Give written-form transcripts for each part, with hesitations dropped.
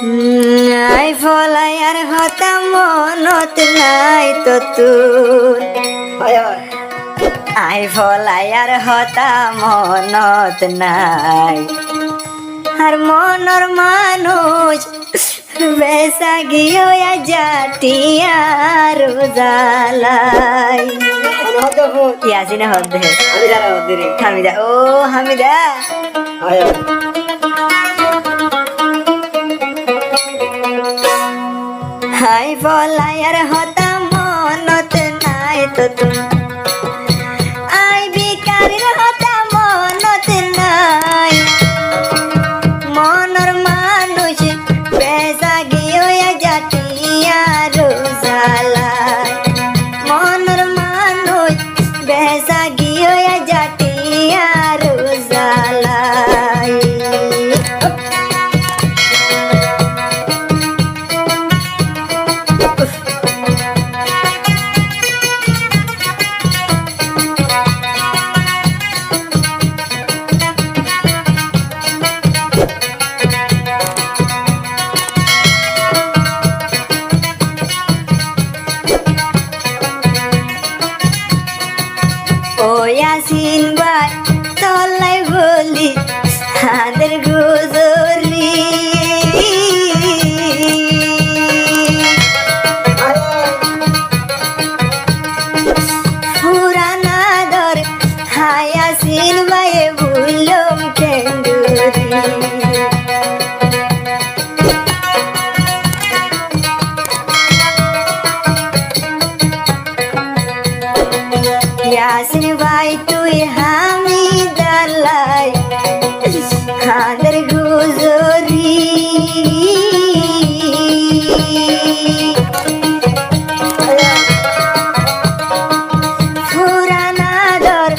I ফলাই আর হতা মনত নাই তো তুর আই ফলাই আর হতা মনত নাই আর মনর মানুষ বেসা গিয়ে জাটিয়া রোজালাই ইয়াসিনা হদ্দে হামিদা ও হামিদা হাই ফলাই আর হতা মনত নাই তো তুমি আই বিকারির হতা মনত নাই মনর মানুষ বেসা গিয়ে জাটিয়া রোজালাই মনর মানুষ বেসা গিয়ে জাটিয়া রোজালাই ইয়াসিন ভাই তলাই বলি হাদের গুজরি পুরানা দর হায়াসিন ভাই ভুলম কেন্দ্রি ইয়াসিন ভাই তুই হামিদালাই হাদের গুজরি পুরানা দর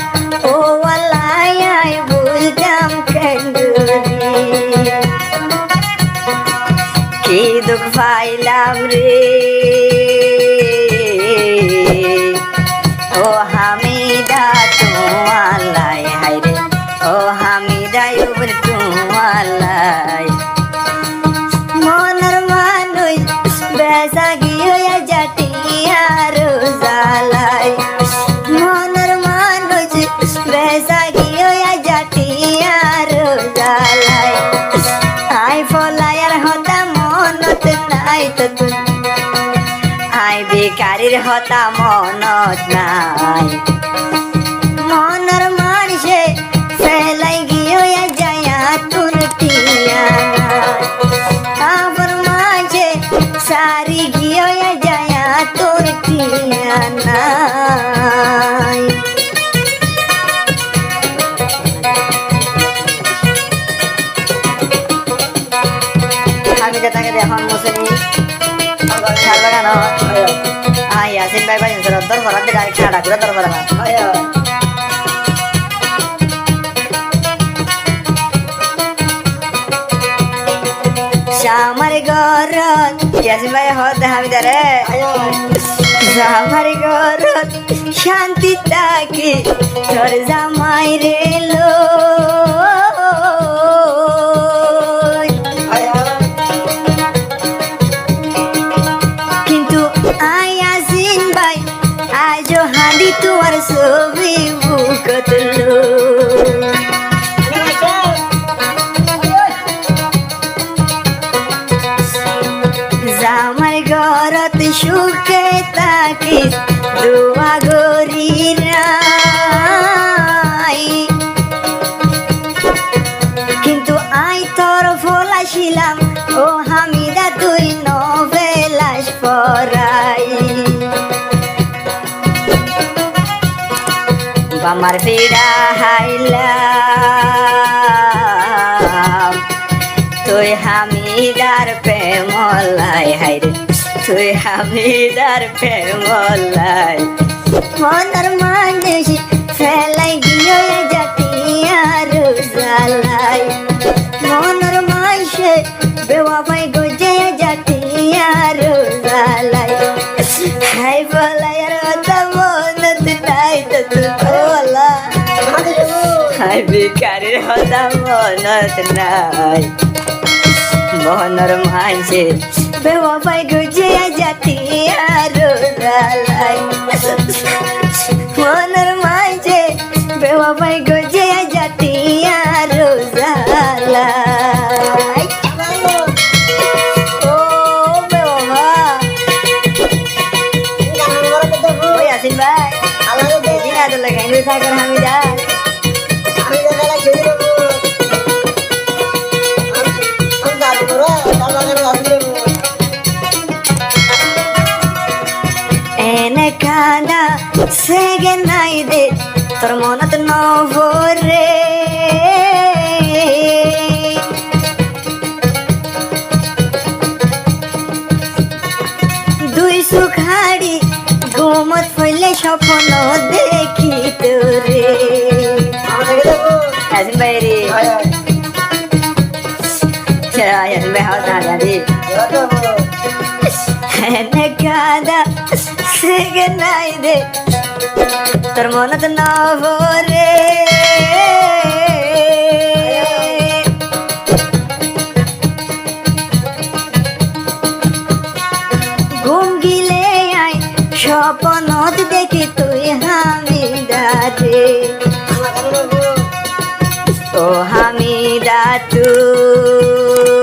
ও ওয়ালাই বুঝতাম কেন্দ্রি কি দুঃখ পাইলাম রে ও হামিদা তোমালাই হাইরে ও হামিদা উবর তোমালাই মনের মানুষ বেসা গিয়ে জাটিয়া রোজালাই মনের মানুষ বেসা গিয়ে জাটিয়া রোজালাই আই ফলাই আর হতা মনত নাই তো তুমি আই বেকারির হতা মনত নাই মনের মানুষে ফেলাই গিয়ে যায়া তোর টিয়া আবার মাঝে সারি গিয়ে যায়া তোর টিয়া নাই আমি যে তাকে দেখুন মুসলিম সালবাগানো ইয়াসিন ভাই ভাই দর ভরা দিয়ে গাড়ি খাড়া করে দর ভরা আমার ঘর ইয়াসিন ভাই হদ হামিদা রে আমার ঘর শান্তি থাকি তোর জামাই রে লো কিন্তু ইয়াসিন ভাই আজ হাঁদি তোমার ছবি বুকত লো আমার ঘরত সুখে থাকি দোয়া গরি নাই কিন্তু আই তোর ফলাছিলাম ও হামিদা তুই নভেলাস পরাই বামার বিড়া হাইলাম তুই হামিদার প্রেমলাই হাইরে তুই হামিদার প্রেমলাই মনের মানুষ ফেলাই গিয়ে জাটিয়া রোজালাই মনের মাসে বেওয়াফাই গজে জাটিয়া রোজালাই হাই বলাই আর কথা মনত নাই তো তোলা হাই বিকারের কথা মনত নাই মনের মাঝে বেওয়াফাই গুজে জাতি আরো জ্বালাই মনের মাঝে বেওয়াফাই গুজে জাতি আরো জ্বালাই ও বেওয়াফা ওই আসিন ভাই দিন আদর লাগাই থাকার আমি যাই এনে কাদা সেগে নাই দে তোর মনত নভরে দুই সুখাড়ি ঘুমত ফইলে স্বপ্ন দেখি তোরে আসিন ভাই রে আসিন ভাই হাওয়া দাঁড়িয়ে কাদা সেগে নাই দে তোর মনত নভরে ঘুম গিলে আই স্বপ্নত দেখি তুই হামিদারে ও হামিদা তুই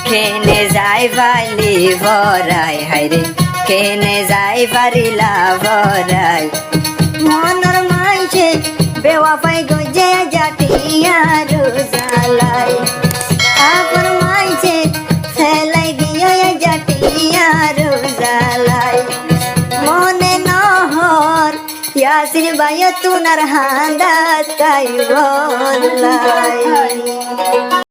কেনে যাই পাইলি ভরাই হাইরে কেনে যাই পারিলা ভরাই মনের মাঝে বেওয়াফাই গজে জাটিয়া রোজালাই আপন মাঝে ফেলাই গিয়ে জাটিয়া রোজালাই মনে নহর ইয়াসির ভাই তুনার হান্দা তাই বলাই